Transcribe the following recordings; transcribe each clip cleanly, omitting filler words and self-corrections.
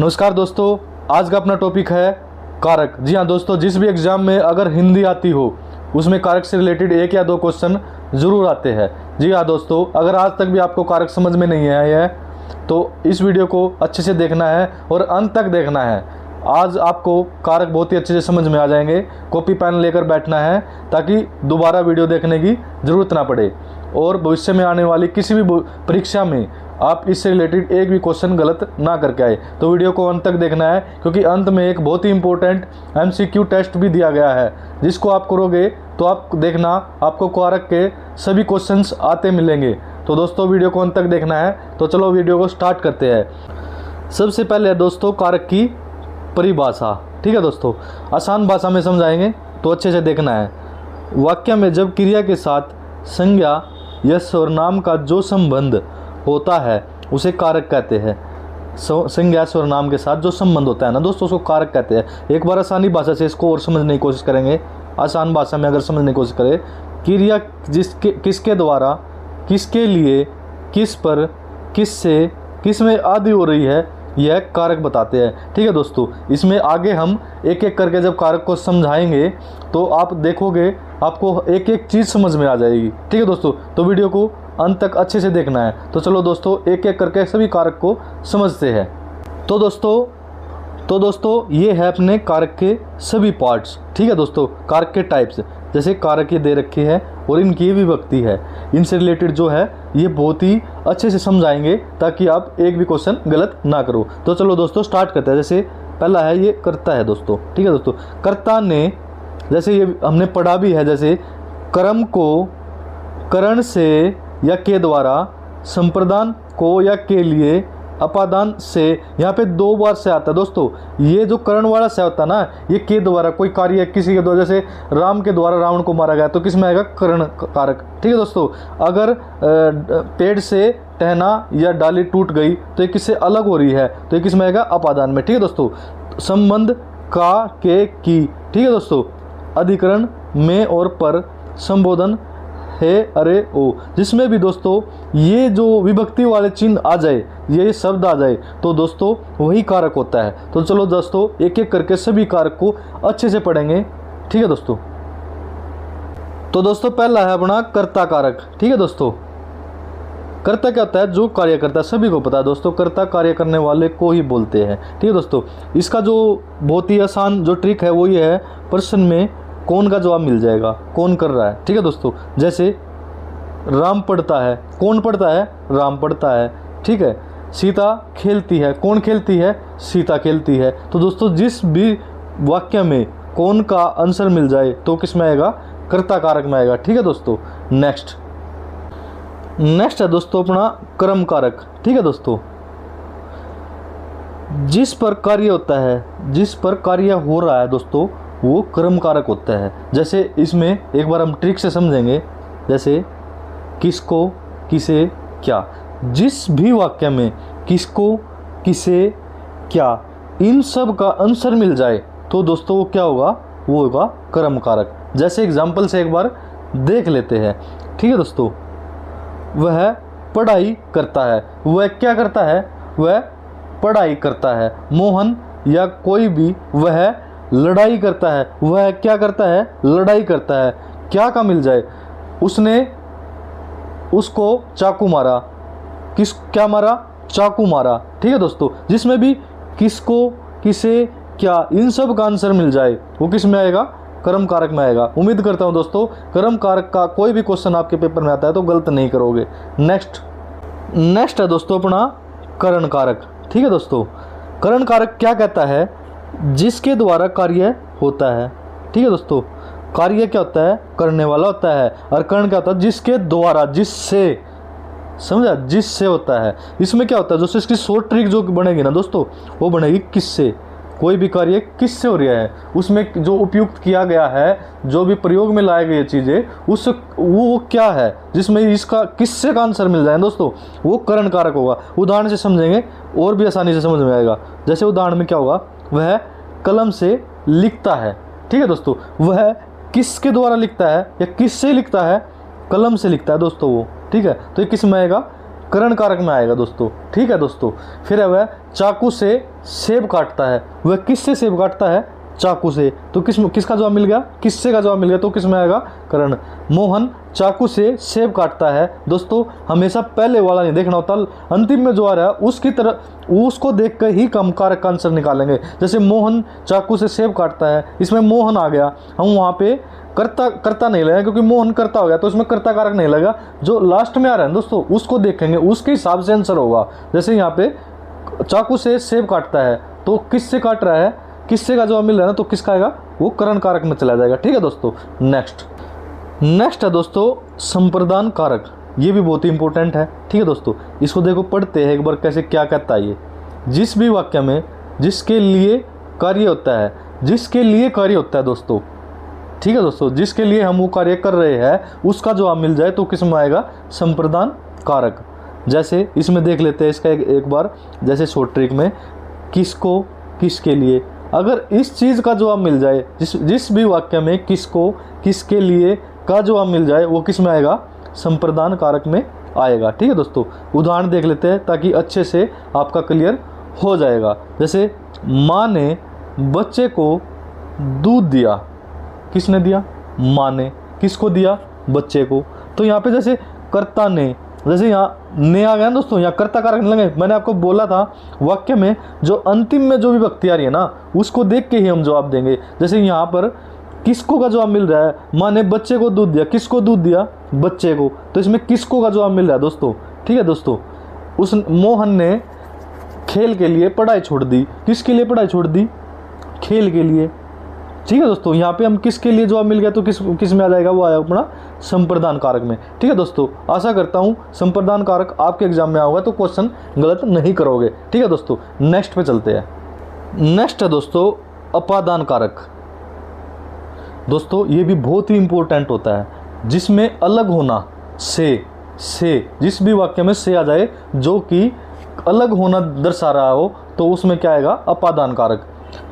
नमस्कार दोस्तों, आज का अपना टॉपिक है कारक। जी हाँ दोस्तों, जिस भी एग्जाम में अगर हिंदी आती हो उसमें कारक से रिलेटेड एक या दो क्वेश्चन ज़रूर आते हैं। जी हाँ दोस्तों, अगर आज तक भी आपको कारक समझ में नहीं आया है तो इस वीडियो को अच्छे से देखना है और अंत तक देखना है। आज आपको कारक बहुत ही अच्छे से समझ में आ जाएंगे। कॉपी पेन लेकर बैठना है ताकि दोबारा वीडियो देखने की ज़रूरत ना पड़े और भविष्य में आने वाली किसी भी परीक्षा में आप इससे रिलेटेड एक भी क्वेश्चन गलत ना करके आए। तो वीडियो को अंत तक देखना है क्योंकि अंत में एक बहुत ही इंपॉर्टेंट MCQ टेस्ट भी दिया गया है, जिसको आप करोगे तो आप देखना आपको कारक के सभी क्वेश्चंस आते मिलेंगे। तो दोस्तों वीडियो को अंत तक देखना है। तो चलो वीडियो को स्टार्ट करते हैं। सबसे पहले दोस्तों कारक की परिभाषा। ठीक है दोस्तों, आसान भाषा में समझाएंगे तो अच्छे से देखना है। वाक्य में जब क्रिया के साथ संज्ञा या सर्वनाम का जो संबंध होता है उसे कारक कहते हैं। संज्ञा सर्वनाम के साथ जो संबंध होता है ना दोस्तों, उसको कारक कहते हैं। एक बार आसानी भाषा से इसको और समझने की कोशिश करेंगे। आसान भाषा में अगर समझने की कोशिश करें, क्रिया किसके द्वारा, किसके लिए, किस पर, किससे, किस में आदि हो रही है, यह कारक बताते हैं। ठीक है दोस्तों, इसमें आगे हम एक एक करके जब कारक को समझाएंगे तो आप देखोगे आपको एक एक चीज़ समझ में आ जाएगी। ठीक है दोस्तों, तो वीडियो को अंत तक अच्छे से देखना है। तो चलो दोस्तों एक एक करके सभी कारक को समझते हैं। तो दोस्तों ये है अपने कारक के सभी पार्ट्स। ठीक है दोस्तों, कारक के टाइप्स, जैसे कारक ये दे रखी है और इनकी ये विभक्ति है, इनसे रिलेटेड जो है ये बहुत ही अच्छे से समझाएंगे ताकि आप एक भी क्वेश्चन गलत ना करो। तो चलो दोस्तों स्टार्ट करते हैं। जैसे पहला है ये कर्ता है दोस्तों। ठीक है दोस्तों, कर्ता ने, जैसे ये हमने पढ़ा भी है, जैसे कर्म को करण से या के द्वारा, संप्रदान को या के लिए, अपादान से, यहाँ पे दो बार से आता है दोस्तों। ये जो करण वाला से होता है ना, ये के द्वारा कोई कार्य किसी के द्वारा, जैसे राम के द्वारा रावण को मारा गया तो किस में आएगा, करण कारक। ठीक है दोस्तों, अगर पेड़ से टहना या डाली टूट गई तो ये किससे अलग हो रही है तो ये किस में आएगा, अपादान में। ठीक है दोस्तों, संबंध का, के, की। ठीक है दोस्तों, अधिकरण में और पर, संबोधन है, अरे, ओ, जिसमें भी दोस्तों ये जो विभक्ति वाले चिन्ह आ जाए, ये शब्द आ जाए तो दोस्तों वही कारक होता है। तो चलो दोस्तों एक एक करके सभी कारक को अच्छे से पढ़ेंगे। ठीक है दोस्तों, तो दोस्तों पहला है अपना कर्ता कारक। ठीक है दोस्तों, कर्ता क्या होता है, जो कार्य करता है। सभी को पता है दोस्तों, कर्ता कार्य करने वाले को ही बोलते हैं। ठीक है दोस्तों, इसका जो बहुत ही आसान जो ट्रिक है वो ये है, प्रश्न में कौन का जवाब मिल जाएगा, कौन कर रहा है। ठीक है दोस्तों, जैसे राम पढ़ता है, कौन पढ़ता है, राम पढ़ता है। ठीक है, सीता खेलती है, कौन खेलती है, सीता खेलती है। तो दोस्तों जिस भी वाक्य में कौन का आंसर मिल जाए तो किस में आएगा, कर्ता कारक में आएगा। ठीक है दोस्तों, नेक्स्ट है दोस्तों अपना कर्म कारक। ठीक है दोस्तों, जिस पर कार्य होता है, जिस पर कार्य हो रहा है दोस्तों, वो कर्म कारक होता है। जैसे इसमें एक बार हम ट्रिक से समझेंगे, जैसे किसको, किसे, क्या। जिस भी वाक्य में किसको, किसे, क्या, इन सब का आंसर मिल जाए तो दोस्तों वो क्या होगा, वो होगा कर्म कारक। जैसे एग्जाम्पल से एक बार देख लेते हैं। ठीक है दोस्तों, वह पढ़ाई करता है, वह क्या करता है, वह पढ़ाई करता है। मोहन या कोई भी, वह लड़ाई करता है, वह क्या करता है, लड़ाई करता है। क्या का मिल जाए, उसने उसको चाकू मारा, क्या मारा, चाकू मारा। ठीक है दोस्तों, जिसमें भी किसको, किसे, क्या, इन सब का आंसर मिल जाए वो किस में आएगा, कर्म कारक में आएगा। उम्मीद करता हूं दोस्तों कर्म कारक का कोई भी क्वेश्चन आपके पेपर में आता है तो गलत नहीं करोगे। नेक्स्ट है दोस्तों अपना करण कारक। ठीक है दोस्तों, करण कारक क्या कहता है, जिसके द्वारा कार्य होता है। ठीक है दोस्तों, कार्य क्या होता है, करने वाला होता है, और करण क्या होता है, जिसके द्वारा, जिससे, समझा, जिससे होता है। इसमें क्या होता है दोस्तों, इसकी शॉर्ट ट्रिक जो बनेगी ना दोस्तों, वो बनेगी किससे। कोई भी कार्य किससे हो रहा है, उसमें जो उपयुक्त किया गया है, जो भी प्रयोग में लाए गए चीज़ें, उस वो क्या है जिसमें इसका किससे का आंसर मिल जाए दोस्तों, वो करण कारक होगा। उदाहरण से समझेंगे और भी आसानी से समझ में आएगा। जैसे उदाहरण में क्या होगा, वह कलम से लिखता है। ठीक है दोस्तों, वह किसके द्वारा लिखता है या किससे लिखता है, कलम से लिखता है दोस्तों वो। ठीक है, तो ये किस में आएगा, करण कारक में आएगा दोस्तों। ठीक है दोस्तों। फिर है वह चाकू से सेब काटता है, वह किससे सेब काटता है? चाकू से। तो किसका जवाब मिल गया? किससे का जवाब मिल गया, तो किस में आएगा? करण। मोहन चाकू से सेब काटता है। दोस्तों हमेशा पहले वाला नहीं देखना होता, अंतिम में जो आ रहा है उसकी तरह उसको देख कर ही हम कारक का आंसर निकालेंगे। जैसे मोहन चाकू से सेब काटता है, इसमें मोहन आ गया, हम वहाँ पे करता नहीं लगा क्योंकि मोहन करता हो गया, तो इसमें कर्ता कारक नहीं लगा। जो लास्ट में आ रहा है दोस्तों उसको देखेंगे, उसके हिसाब से आंसर होगा। जैसे यहाँ पे चाकू से सेब काटता है, तो किससे काट रहा है, किससे का जवाब मिल रहा है ना, तो किसका आएगा? वो करण कारक में चला जाएगा। ठीक है दोस्तों। नेक्स्ट है दोस्तों संप्रदान कारक। ये भी बहुत ही इंपॉर्टेंट है। ठीक है दोस्तों, इसको देखो पढ़ते हैं एक बार कैसे क्या कहता है ये। जिस भी वाक्य में जिसके लिए कार्य होता है, जिसके लिए कार्य होता है दोस्तों। ठीक है दोस्तों, जिसके लिए हम वो कार्य कर रहे हैं उसका जवाब मिल जाए तो किस में आएगा? संप्रदान कारक। जैसे इसमें देख लेते हैं इसका एक बार, जैसे शॉर्ट ट्रिक में किसको, किसके लिए। अगर इस चीज़ का जवाब मिल जाए, जिस भी वाक्य में किसको, किसके लिए का जवाब मिल जाए, वो किस में आएगा? संप्रदान कारक में आएगा। ठीक है दोस्तों, उदाहरण देख लेते हैं ताकि अच्छे से आपका क्लियर हो जाएगा। जैसे माँ ने बच्चे को दूध दिया, किसने दिया? माँ ने। किसको दिया? बच्चे को। तो यहाँ पे जैसे कर्ता ने, जैसे यहाँ ने आ गया ना दोस्तों, यहाँ कर्ता कारक नहीं लगे। मैंने आपको बोला था वाक्य में जो अंतिम में जो भी विभक्ति आ रही है ना उसको देख के ही हम जवाब देंगे। जैसे यहाँ पर किसको का जवाब मिल रहा है? माँ ने बच्चे को दूध दिया। किसको दूध दिया? बच्चे को। तो इसमें किसको का जवाब मिल रहा है दोस्तों? ठीक है दोस्तों, उस मोहन ने खेल के लिए पढ़ाई छोड़ दी। किसके लिए पढ़ाई छोड़ दी? खेल के लिए। ठीक है दोस्तों, यहाँ पे हम किसके लिए जवाब मिल गया तो किस में आ जाएगा? वो आया अपना संप्रदान कारक में। ठीक है दोस्तों, आशा करता हूँ संप्रदान कारक आपके एग्जाम में आऊँगा तो क्वेश्चन गलत नहीं करोगे। ठीक है दोस्तों, नेक्स्ट पे चलते हैं। नेक्स्ट है दोस्तों अपादान कारक। दोस्तों ये भी बहुत ही इंपॉर्टेंट होता है, जिसमें अलग होना से जिस भी वाक्य में से आ जाए जो कि अलग होना दर्शा रहा हो तो उसमें क्या आएगा? अपादान कारक।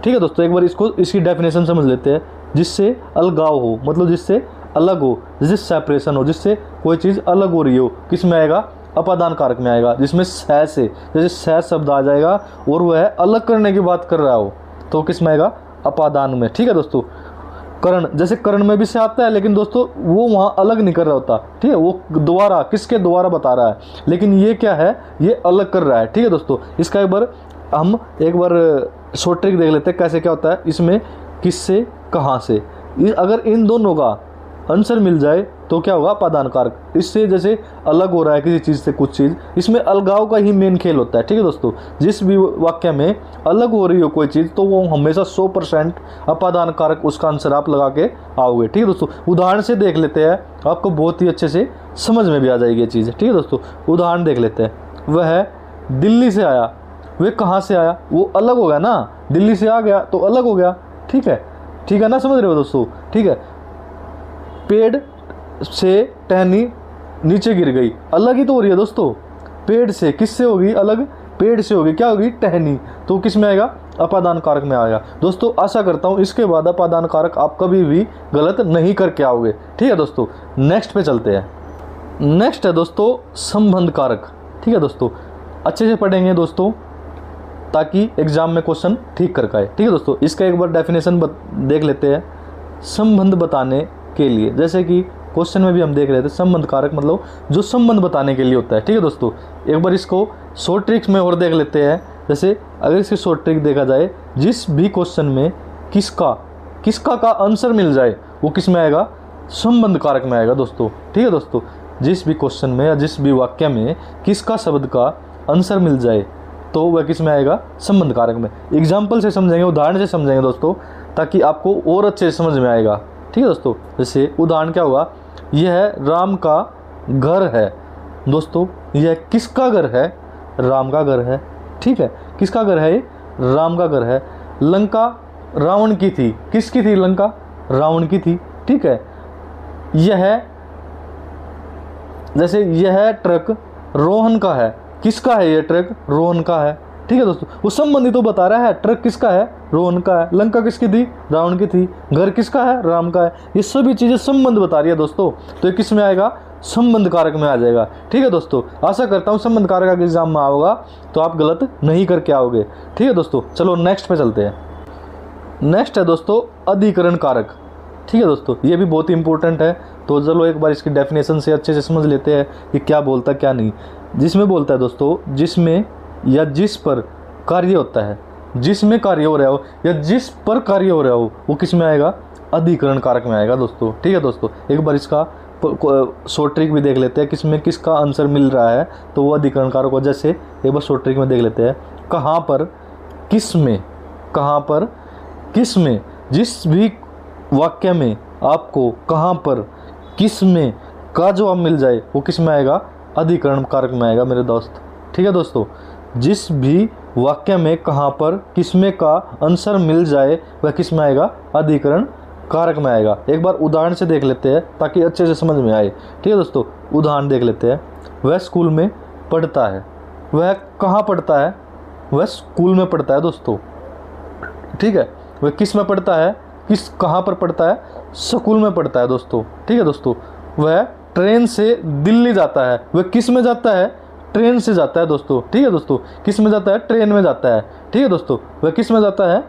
ठीक है दोस्तों, एक बार इसकी डेफिनेशन समझ लेते हैं। जिससे अलगाव हो, मतलब जिससे अलग हो, जिससे सेपरेशन हो, जिससे कोई चीज़ अलग हो रही हो, किस में आएगा? अपादान कारक में आएगा। जिसमें से जैसे से शब्द आ जाएगा और वह अलग करने की बात कर रहा हो तो किस में आएगा? अपादान में। ठीक है दोस्तों, करण, जैसे करण में भी से आता है लेकिन दोस्तों वो वहाँ अलग नहीं कर रहा होता। ठीक है, वो द्वारा, किसके द्वारा बता रहा है, लेकिन ये क्या है? ये अलग कर रहा है। ठीक है दोस्तों, इसका हम एक बार शॉर्ट ट्रिक देख लेते हैं कैसे क्या होता है। इसमें किससे, कहाँ से, अगर इन दोनों का आंसर मिल जाए तो क्या होगा? अपादान कारक। इससे जैसे अलग हो रहा है किसी चीज़ से कुछ चीज़, इसमें अलगाव का ही मेन खेल होता है। ठीक है दोस्तों, जिस भी वाक्य में अलग हो रही हो कोई चीज़ तो वो हमेशा 100% अपादान कारक उसका आंसर आप लगा के आओगे। ठीक है दोस्तों, उदाहरण से देख लेते हैं, आपको बहुत ही अच्छे से समझ में भी आ जाएगी ये चीज़। ठीक है दोस्तों, उदाहरण देख लेते हैं। वह दिल्ली से आया, वे कहाँ से आया? वो अलग हो गया ना, दिल्ली से आ गया तो अलग हो गया। ठीक है ना, समझ रहे हो दोस्तों? ठीक है, पेड़ से टहनी नीचे गिर गई, अलग ही तो हो रही है दोस्तों। पेड़ से किससे होगी? अलग, पेड़ से होगी, क्या होगी? टहनी। तो किस में आएगा? अपादान कारक में आएगा। दोस्तों आशा करता हूँ इसके बाद अपादान कारक आप कभी भी गलत नहीं करके आओगे। ठीक है दोस्तों, नेक्स्ट पे चलते हैं। नेक्स्ट है दोस्तों संबंध कारक। ठीक है दोस्तों, अच्छे से पढ़ेंगे दोस्तों ताकि एग्जाम में क्वेश्चन ठीक कर पाए। ठीक है दोस्तों, इसका एक बार डेफिनेशन देख लेते हैं। संबंध बताने के लिए, जैसे कि क्वेश्चन में भी हम देख रहे थे, संबंध कारक मतलब जो संबंध बताने के लिए होता है। ठीक है दोस्तों, एक बार इसको शॉर्ट ट्रिक्स में और देख लेते हैं। जैसे अगर इसकी शॉर्ट ट्रिक देखा जाए, जिस भी क्वेश्चन में किसका का आंसर मिल जाए वो किस में आएगा? संबंध कारक में आएगा दोस्तों। ठीक है दोस्तों, जिस भी क्वेश्चन में या जिस भी वाक्य में किसका शब्द का आंसर मिल जाए तो वह किस में आएगा? संबंध कारक में। एग्जाम्पल से समझेंगे, उदाहरण से समझेंगे दोस्तों, ताकि आपको और अच्छे से समझ में आएगा। ठीक है दोस्तों, जैसे उदाहरण क्या होगा? यह राम का घर है। दोस्तों यह किसका घर है? राम का घर है। ठीक है, किसका घर है? राम का घर है। लंका रावण की थी, किसकी थी? लंका रावण की थी। ठीक है, जैसे यह ट्रक रोहन का है, किसका है? यह ट्रक रोहन का है। ठीक है दोस्तों, वो संबंधी तो बता रहा है, ट्रक किसका है? रोहन का है। लंका किसकी थी? रावण की थी। घर किसका है? राम का है। ये सभी चीज़ें संबंध बता रही है दोस्तों, तो ये किस में आएगा? संबंध कारक में आ जाएगा। ठीक है दोस्तों, आशा करता हूँ संबंध कारक अगर एग्जाम में आओगा तो आप गलत नहीं करके आओगे। ठीक है दोस्तों, चलो नेक्स्ट पे चलते हैं। नेक्स्ट है दोस्तों अधिकरण कारक। ठीक है दोस्तों, ये भी बहुत इंपॉर्टेंट है, तो चलो एक बार इसकी डेफिनेशन से अच्छे से समझ लेते हैं कि क्या बोलता है क्या नहीं। जिसमें बोलता है दोस्तों, जिसमें या जिस पर कार्य होता है, जिसमें कार्य हो रहा हो या जिस पर कार्य हो रहा हो, वो किस में आएगा? अधिकरण कारक में आएगा दोस्तों। ठीक है दोस्तों, एक बार इसका शॉर्ट ट्रिक भी देख लेते हैं, किसमें किसका आंसर मिल रहा है तो वो अधिकरण कारक हो। जैसे एक बार शॉर्ट ट्रिक में देख लेते हैं, कहाँ पर किस में, कहाँ पर किस में, जिस भी वाक्य में आपको कहाँ पर किस में का जवाब मिल जाए वो किस में आएगा? अधिकरण कारक में आएगा मेरे दोस्त। ठीक है दोस्तों, जिस भी वाक्य में कहाँ पर किसमें का आंसर मिल जाए वह किस में आएगा? अधिकरण कारक में आएगा। एक बार उदाहरण से देख लेते हैं ताकि अच्छे से समझ में आए। ठीक है दोस्तों, उदाहरण देख लेते हैं। वह स्कूल में पढ़ता है, वह कहाँ पढ़ता है? वह स्कूल में पढ़ता है दोस्तों। ठीक है, वह किस में पढ़ता है? किस कहाँ पर पढ़ता है? स्कूल में पढ़ता है दोस्तों। ठीक है दोस्तों, वह ट्रेन से दिल्ली जाता है, वह किस में जाता है? ट्रेन से जाता है दोस्तों। ठीक है दोस्तों, किस में जाता है? ट्रेन में जाता है। ठीक है दोस्तों, वह किस में जाता है?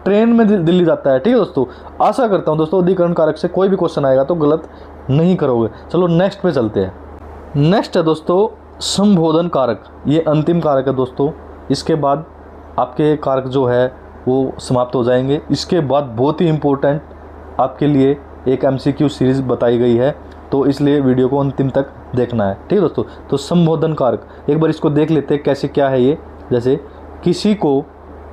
ट्रेन में दिल्ली जाता है। ठीक है दोस्तों, आशा करता हूँ दोस्तों अधिकरण कारक से कोई भी क्वेश्चन आएगा तो गलत नहीं करोगे। चलो नेक्स्ट पे चलते हैं। नेक्स्ट है दोस्तों संबोधन कारक। ये अंतिम कारक है दोस्तों, इसके बाद आपके कारक जो है वो समाप्त हो जाएंगे। इसके बाद बहुत ही इम्पोर्टेंट आपके लिए एक MCQ सीरीज़ बताई गई है, तो इसलिए वीडियो को अंतिम तक देखना है। ठीक है दोस्तों, तो संबोधन कारक एक बार इसको देख लेते हैं कैसे क्या है ये। जैसे किसी को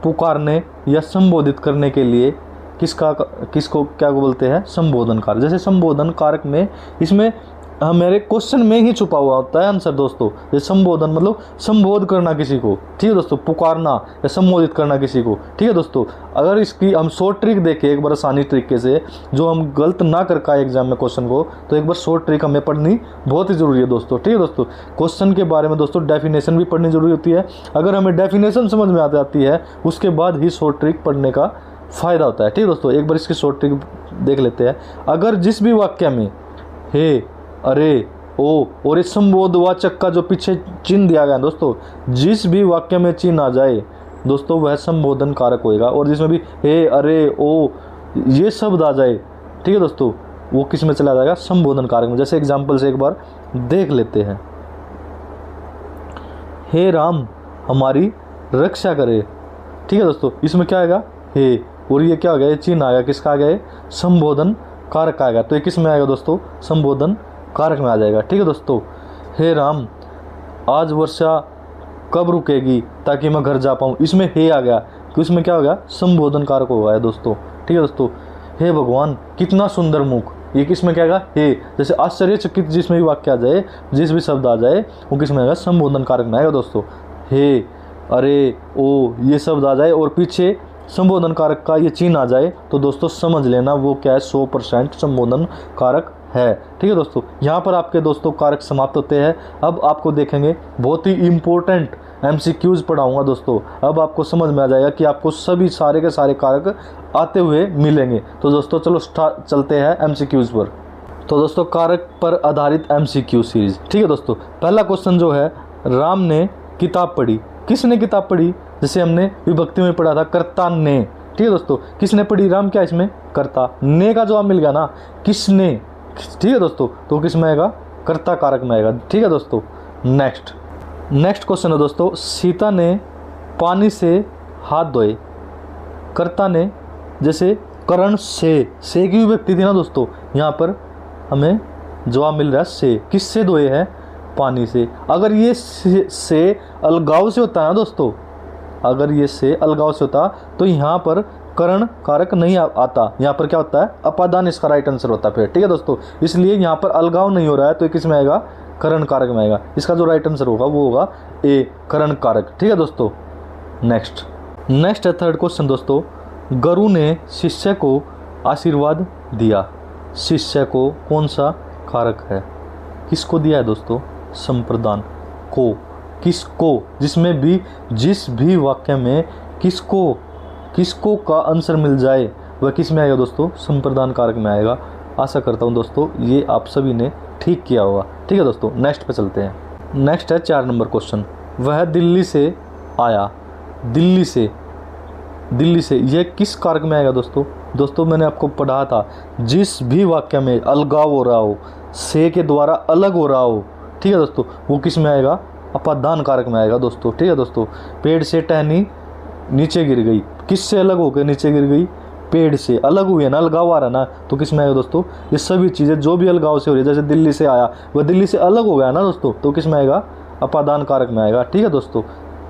पुकारने या संबोधित करने के लिए किसको क्या बोलते हैं? संबोधन कारक। जैसे संबोधन कारक में इसमें मेरे क्वेश्चन में ही छुपा हुआ होता है आंसर दोस्तों। ये संबोधन मतलब संबोध करना किसी को। ठीक है दोस्तों, पुकारना या संबोधित करना किसी को। ठीक है दोस्तों, अगर इसकी हम शॉर्ट ट्रिक देखें एक बार आसानी तरीके से, जो हम गलत ना कर पाए एग्जाम में क्वेश्चन को, तो एक बार शॉर्ट ट्रिक हमें पढ़नी बहुत ही ज़रूरी है दोस्तों। ठीक है दोस्तों, क्वेश्चन के बारे में दोस्तों डेफिनेशन भी पढ़नी जरूरी होती है। अगर हमें डेफिनेशन समझ में आ जाती है उसके बाद ही शॉर्ट ट्रिक पढ़ने का फ़ायदा होता है। ठीक है दोस्तों, एक बार इसकी शॉर्ट ट्रिक देख लेते हैं। अगर जिस भी वाक्य में हे, अरे, ओ और इस संबोधवाचक का जो पीछे चिन्ह दिया गया है दोस्तों, जिस भी वाक्य में चिन्ह आ जाए दोस्तों वह संबोधन कारक होएगा। और जिसमें भी हे, अरे, ओ ये शब्द आ जाए, ठीक है दोस्तों, वो किस में चला जाएगा? संबोधन कारक में। जैसे एग्जाम्पल से एक बार देख लेते हैं। हे राम हमारी रक्षा करे। ठीक है दोस्तों, इसमें क्या आएगा? हे, और ये क्या हो गया? ये चिन्ह आ गया, किसका आ गया? संबोधन कारक आएगा। तो ये किस में आएगा दोस्तों? संबोधन कारक में आ जाएगा। ठीक है दोस्तों, हे राम आज वर्षा कब रुकेगी ताकि मैं घर जा पाऊँ। इसमें हे आ गया, तो इसमें क्या हो गया? संबोधन कारक हो गया दोस्तों। ठीक है दोस्तों, हे भगवान कितना सुंदर मुख, ये किस में क्या आएगा? हे। जैसे आश्चर्यचकित जिसमें भी वाक्य आ जाए, जिस भी शब्द आ जाए वो किस में आएगा? संबोधन कारक में आएगा दोस्तों। हे, अरे, ओ ये शब्द आ जाए और पीछे संबोधन कारक का ये चिन्ह आ जाए तो दोस्तों समझ लेना वो क्या है? 100% संबोधन कारक है। ठीक है दोस्तों, यहाँ पर आपके दोस्तों कारक समाप्त होते हैं। अब आपको देखेंगे बहुत ही इम्पोर्टेंट MCQs पढ़ाऊंगा दोस्तों। अब आपको समझ में आ जाएगा कि आपको सभी सारे के सारे कारक आते हुए मिलेंगे। तो दोस्तों चलो चलते हैं MCQs पर। तो दोस्तों कारक पर आधारित MCQ सीरीज। ठीक है दोस्तों, पहला क्वेश्चन जो है, राम ने किताब पढ़ी। किसने किताब पढ़ी? जैसे हमने विभक्ति में पढ़ा था, कर्ता ने। ठीक है दोस्तों, किसने पढ़ी? राम क्या इसमें? कर्ता। ने का जवाब मिल गया ना, किसने। ठीक है दोस्तों, तो किस में आएगा? कर्ता कारक में आएगा। ठीक है दोस्तों, नेक्स्ट क्वेश्चन है दोस्तों, सीता ने पानी से हाथ धोए। कर्ता ने, जैसे करण से की विभक्ति थी ना दोस्तों, यहाँ पर हमें जवाब मिल रहा है से। किससे धोए हैं? पानी से। अगर ये से अलगाव से होता है ना दोस्तों, अगर ये से अलगाव से होता तो यहाँ पर करण कारक नहीं आता, यहाँ पर क्या होता है? अपादान इसका राइट आंसर होता है फिर। ठीक है दोस्तों, इसलिए यहाँ पर अलगाव नहीं हो रहा है तो किस में आएगा? करण कारक में आएगा। इसका जो राइट आंसर होगा वो होगा ए, करण कारक। ठीक है दोस्तों, नेक्स्ट है थर्ड क्वेश्चन दोस्तों, गुरु ने शिष्य को आशीर्वाद दिया। शिष्य को कौन सा कारक है? किसको दिया है दोस्तों? संप्रदान को। किसको? जिसमें भी जिस भी वाक्य में किसको का आंसर मिल जाए वह किस में आएगा दोस्तों? संप्रदान कारक में आएगा। आशा करता हूँ दोस्तों ये आप सभी ने ठीक किया होगा। ठीक है दोस्तों, नेक्स्ट पे चलते हैं। नेक्स्ट है 4 नंबर क्वेश्चन। वह दिल्ली से आया। दिल्ली से यह किस कारक में आएगा दोस्तों मैंने आपको पढ़ा था, जिस भी वाक्य में अलगाव हो रहा हो, से के द्वारा अलग हो रहा हो, ठीक है दोस्तों, वो किस में आएगा? अपादान कारक में आएगा दोस्तों। ठीक है दोस्तों, पेड़ से टहनी नीचे गिर गई, किससे अलग होकर नीचे गिर गई? पेड़ से अलग हुई है ना, अलगाव आ रहा ना, तो किस में आएगा दोस्तों? ये सभी चीज़ें जो भी अलगाव से हो रही है, जैसे दिल्ली से आया वह दिल्ली से अलग हो गया ना दोस्तों, तो किस में आएगा? अपादान कारक में आएगा। ठीक है दोस्तों,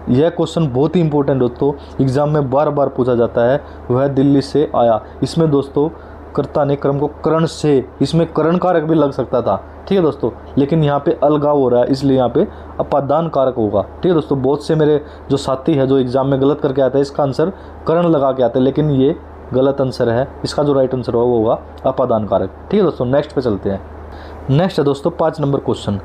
यह क्वेश्चन बहुत ही इंपॉर्टेंट दोस्तों, एग्जाम में बार बार पूछा जाता है। वह दिल्ली से आया, इसमें दोस्तों कर्ता ने क्रम को करण से, इसमें करण कारक भी लग सकता था। ठीक है दोस्तों, लेकिन यहाँ पे अलगाव हो रहा है इसलिए यहाँ पे अपादान कारक होगा। ठीक है दोस्तों, बहुत से मेरे जो साथी है जो एग्जाम में गलत करके आते हैं, इसका आंसर करण लगा के आते हैं, लेकिन ये गलत आंसर है। इसका जो राइट आंसर होगा वो होगा अपादान कारक। ठीक है दोस्तों, नेक्स्ट पे चलते हैं। नेक्स्ट है दोस्तों 5 नंबर क्वेश्चन।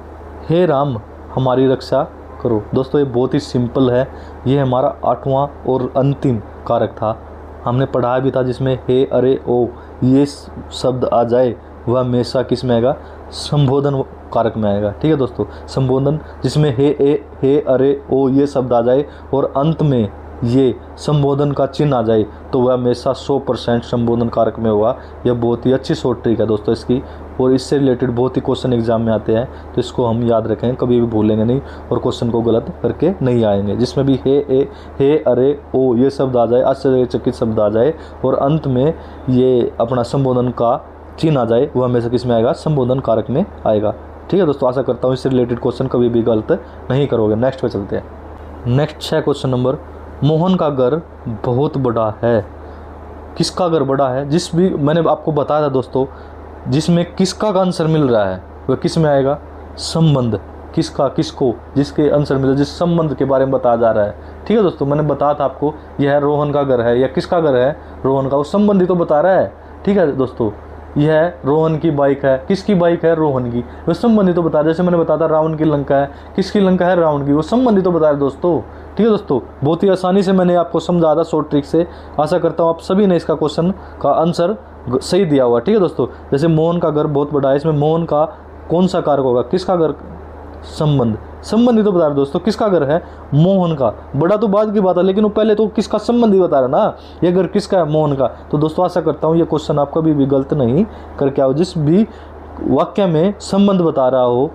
हे राम हमारी रक्षा करो। दोस्तों ये बहुत ही सिंपल है, ये हमारा 8वां और अंतिम कारक था, हमने पढ़ाया भी था, जिसमें हे अरे ओ ये शब्द आ जाए वह हमेशा किस में आएगा? संबोधन कारक में आएगा। ठीक है दोस्तों, संबोधन जिसमें हे अरे ओ ये शब्द आ जाए और अंत में ये संबोधन का चिन्ह आ जाए तो वह हमेशा 100% संबोधन कारक में होगा। यह बहुत ही अच्छी शॉर्ट ट्रिक है दोस्तों इसकी, और इससे रिलेटेड बहुत ही क्वेश्चन एग्जाम में आते हैं, तो इसको हम याद रखें, कभी भी भूलेंगे नहीं और क्वेश्चन को गलत करके नहीं आएंगे। जिसमें भी हे अरे ओ ये शब्द आ जाए, आश्चर्यचकित शब्द आ जाए और अंत में ये अपना संबोधन का चिन्ह आ जाए, वह हमेशा किस में आएगा? संबोधन कारक में आएगा। ठीक है दोस्तों, आशा करता हूँ इससे रिलेटेड क्वेश्चन कभी भी गलत नहीं करोगे। नेक्स्ट पे चलते हैं। नेक्स्ट है क्वेश्चन नंबर, मोहन का घर बहुत बड़ा है। किसका घर बड़ा है? जिस भी मैंने आपको बताया था दोस्तों, जिसमें किसका का आंसर मिल रहा है वह किस में आएगा? संबंध। किसका? किसको? जिसके आंसर मिल रहा है, जिस संबंध के बारे में बताया जा रहा है। ठीक है दोस्तों, मैंने बताया था आपको यह रोहन का घर है या किसका घर है? रोहन का। वो संबंधी तो बता रहा है। ठीक है दोस्तों, यह रोहन की बाइक है। किसकी बाइक है? रोहन की। वो संबंधी तो बता रहा है। जैसे मैंने बताया था रावण की लंका है, किसकी लंका है? रावण की। वो संबंधी तो बता रहे दोस्तों। ठीक है दोस्तों, बहुत ही आसानी से मैंने आपको समझा था शॉर्ट ट्रिक से। आशा करता हूँ आप सभी ने इसका क्वेश्चन का आंसर सही दिया हुआ। ठीक है दोस्तों, जैसे मोहन का घर बहुत बड़ा है, इसमें मोहन का कौन सा कारक होगा? किसका घर? संबंध। संबंधी तो बता रहे दोस्तों, किसका घर है? मोहन का। बड़ा तो बाद की बात है, लेकिन वो पहले तो किसका संबंधी बता रहा ना, ये घर किसका है? मोहन का। तो दोस्तों आशा करता हूँ ये क्वेश्चन आप कभी भी गलत नहीं करके आओ। जिस भी वाक्य में संबंध बता रहा हो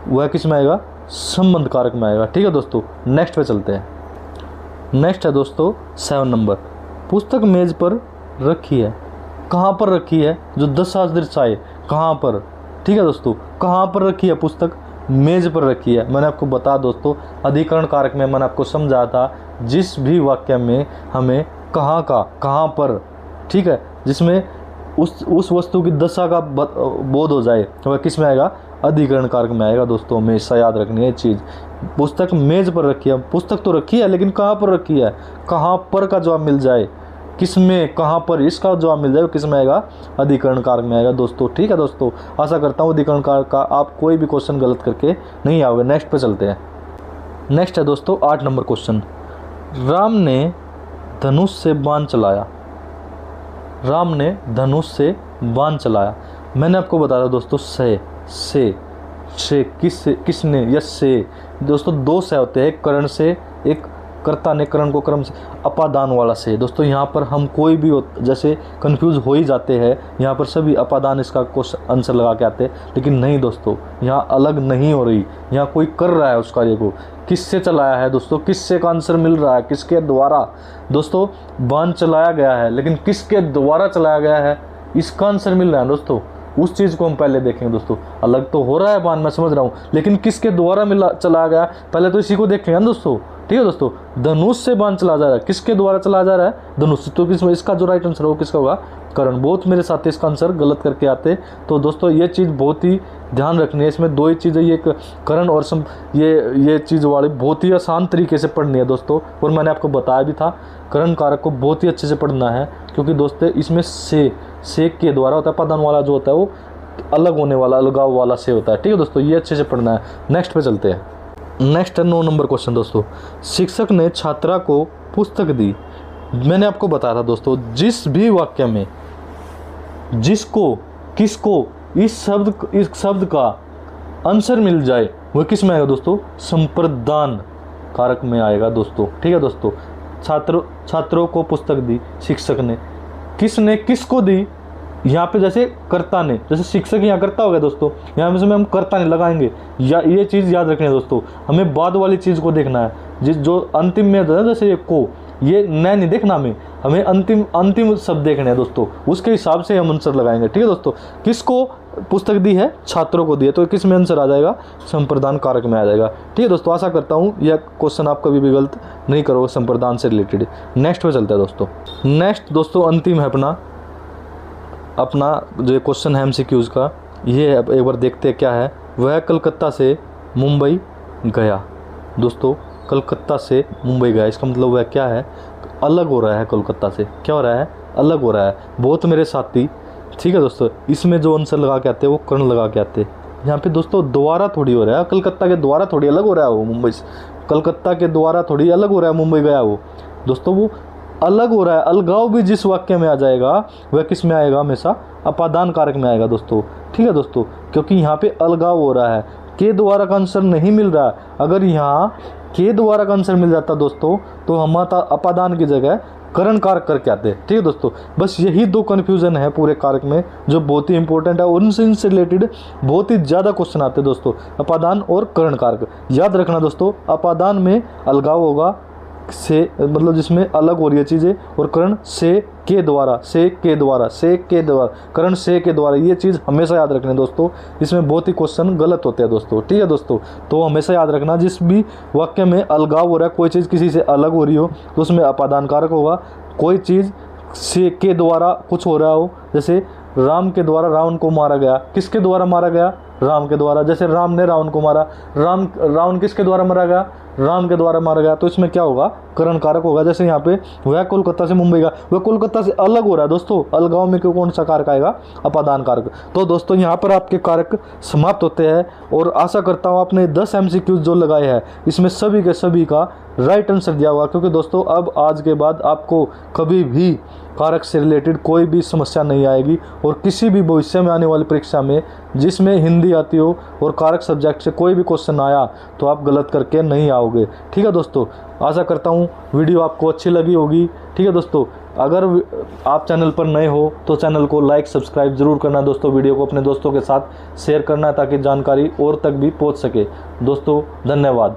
वह किस में आएगा? संबंध कारक में आएगा। ठीक है दोस्तों, नेक्स्ट पे चलते हैं। नेक्स्ट है दोस्तों 7 नंबर, पुस्तक मेज पर रखी है। कहाँ पर रखी है? जो दशांश दर्शाए कहाँ पर? ठीक है दोस्तों, कहाँ पर रखी है पुस्तक? मेज पर रखी है। मैंने आपको बता दोस्तों, अधिकरण कारक में मैंने आपको समझाया था, जिस भी वाक्य में हमें कहाँ का, कहाँ पर, ठीक है, जिसमें उस वस्तु की दशा का बोध हो जाए वह किस में आएगा? अधिकरण कारक में आएगा। दोस्तों हमेशा याद रखनी है चीज़, पुस्तक मेज पर रखी है, पुस्तक तो रखी है लेकिन कहाँ पर रखी है? कहाँ पर का जवाब मिल जाए, किस में, कहाँ पर, इसका जवाब मिल जाए किस में आएगा? अधिकरण कारक में आएगा दोस्तों। ठीक है दोस्तों, आशा करता हूँ अधिकरण कारक का आप कोई भी क्वेश्चन गलत करके नहीं आओगे। नेक्स्ट पे चलते हैं। नेक्स्ट है दोस्तों 8 नंबर क्वेश्चन, राम ने धनुष से बाण चलाया। राम ने धनुष से बाण चलाया। मैंने आपको बताया दोस्तों से किसने? यस से। दोस्तों 2 से होते हैं, करण से, एक कर्ता ने करण को क्रम से, अपादान वाला से। दोस्तों यहाँ पर हम कोई भी जैसे कंफ्यूज हो ही जाते हैं, यहाँ पर सभी अपादान इसका क्वेश्चन आंसर लगा के आते हैं, लेकिन नहीं दोस्तों, यहाँ अलग नहीं हो रही, यहाँ कोई कर रहा है उस कार्य को। किससे चलाया है दोस्तों? किससे का आंसर मिल रहा है? किसके द्वारा? दोस्तों बाण चलाया गया है, लेकिन किसके द्वारा चलाया गया है इसका आंसर मिल रहा है दोस्तों। उस चीज़ को हम पहले देखेंगे दोस्तों। अलग तो हो रहा है बाण, मैं समझ रहा हूँ, लेकिन किसके द्वारा चलाया गया पहले तो इसी को देखेंगे ना दोस्तों। ठीक है दोस्तों, धनुष से बाण चला जा रहा है, किसके द्वारा चलाया जा रहा है? धनुष से। तो किसमें इसका जो राइट आंसर होगा किसका होगा? करण। बहुत मेरे साथी इसका आंसर गलत करके आते, तो दोस्तों ये चीज़ बहुत ही ध्यान रखनी है। इसमें 2 ही चीज़ें, ये करण और ये चीज़ वाली बहुत ही आसान तरीके से पढ़नी है दोस्तों। और मैंने आपको बताया भी था, करण कारक को बहुत ही अच्छे से पढ़ना है, क्योंकि दोस्तों इसमें से के द्वारा होता है, पदान वाला जो होता है वो अलग होने वाला, अलगाव वाला से होता है। ठीक है दोस्तों, ये अच्छे से पढ़ना है। नेक्स्ट पे चलते हैं। नेक्स्ट है 9 नंबर क्वेश्चन दोस्तों, शिक्षक ने छात्रा को पुस्तक दी। मैंने आपको बताया था दोस्तों, जिस भी वाक्य में जिसको किसको इस शब्द का आंसर मिल जाए वह किस में आएगा दोस्तों, संप्रदान कारक में आएगा दोस्तों। ठीक है दोस्तों, छात्रों को पुस्तक दी शिक्षक ने, किसने किसको दी, यहाँ पे जैसे कर्ता ने, जैसे शिक्षक यहाँ कर्ता हो गया दोस्तों, यहाँ में हम कर्ता नहीं लगाएंगे, या ये चीज़ याद रखनी है दोस्तों। हमें बाद वाली चीज़ को देखना है, जो अंतिम में है जैसे ये को, ये नया नहीं देखना हमें अंतिम शब्द देखने हैं दोस्तों, उसके हिसाब से हम आंसर लगाएंगे। ठीक है दोस्तों, किसको पुस्तक दी है, छात्रों को दी है, तो किस में आंसर आ जाएगा, संप्रदान कारक में आ जाएगा। ठीक है दोस्तों, आशा करता हूँ यह क्वेश्चन आप कभी भी गलत नहीं करोगे संप्रदान से रिलेटेड। नेक्स्ट पे चलते हैं दोस्तों। नेक्स्ट दोस्तों अंतिम है अपना जो क्वेश्चन है MCQs का, ये एक बार देखते हैं क्या है। वह कलकत्ता से मुंबई गया। दोस्तों कलकत्ता से मुंबई गया, इसका मतलब वह क्या है, अलग हो रहा है कोलकाता से, क्या हो रहा है, अलग हो रहा है। बहुत मेरे साथी, ठीक है दोस्तों, इसमें जो आंसर लगा के आते हैं वो कर्ण लगा के आते हैं। यहाँ पे दोस्तों द्वारा थोड़ी हो रहा है, कलकत्ता के द्वारा थोड़ी अलग हो रहा है वो मुंबई से, कलकत्ता के द्वारा थोड़ी अलग हो रहा है मुंबई गया वो दोस्तों, वो अलग हो रहा है। अलगाव भी जिस वाक्य में आ जाएगा वह किस में आएगा, हमेशा अपादान कारक में आएगा दोस्तों। ठीक है दोस्तों, क्योंकि यहाँ पे अलगाव हो रहा है, के द्वारा का आंसर नहीं मिल रहा। अगर यहाँ के द्वारा का आंसर मिल जाता दोस्तों तो हमारा अपादान की जगह करण कारक करके आते। ठीक है दोस्तों, बस यही दो कन्फ्यूजन है पूरे कारक में जो बहुत ही इंपॉर्टेंट है, उनसे रिलेटेड बहुत ही ज़्यादा क्वेश्चन आते हैं दोस्तों, अपादान और करण कारक। याद रखना दोस्तों, अपादान में अलगाव होगा से, मतलब जिसमें अलग हो रही है चीज़ें, और करण से के द्वारा, करण से के द्वारा, ये चीज़ हमेशा याद रखना दोस्तों। इसमें बहुत ही क्वेश्चन गलत होते हैं दोस्तों। ठीक है दोस्तों, तो हमेशा याद रखना जिस भी वाक्य में अलगाव हो रहा है, कोई चीज़ किसी से अलग हो रही हो तो उसमें अपादान कारक होगा। कोई चीज़ से के द्वारा कुछ हो रहा हो, जैसे राम के द्वारा रावण को मारा गया, किसके द्वारा मारा गया, राम के द्वारा। जैसे राम ने रावण को मारा, रावण किसके द्वारा मारा गया, राम के द्वारा मारा गया, तो इसमें क्या होगा, करण कारक होगा। जैसे यहाँ पे वह कोलकाता से मुंबई गया, वह कोलकाता से अलग हो रहा है दोस्तों, अलगाव में क्यों कौन सा कारक आएगा, अपादान कारक। तो दोस्तों यहाँ पर आपके कारक समाप्त होते हैं, और आशा करता हूँ आपने 10 MCQs जो लगाए हैं इसमें सभी के सभी का राइट आंसर दिया हुआ, क्योंकि दोस्तों अब आज के बाद आपको कभी भी कारक से रिलेटेड कोई भी समस्या नहीं आएगी, और किसी भी भविष्य में आने वाली परीक्षा में जिसमें हिंदी आती हो और कारक सब्जेक्ट से कोई भी क्वेश्चन आया तो आप गलत करके नहीं आओगे। ठीक है दोस्तों, आशा करता हूँ वीडियो आपको अच्छी लगी होगी। ठीक है दोस्तों, अगर आप चैनल पर नए हो तो चैनल को लाइक सब्सक्राइब जरूर करना दोस्तों, वीडियो को अपने दोस्तों के साथ शेयर करना ताकि जानकारी और तक भी पहुँच सके दोस्तों। धन्यवाद।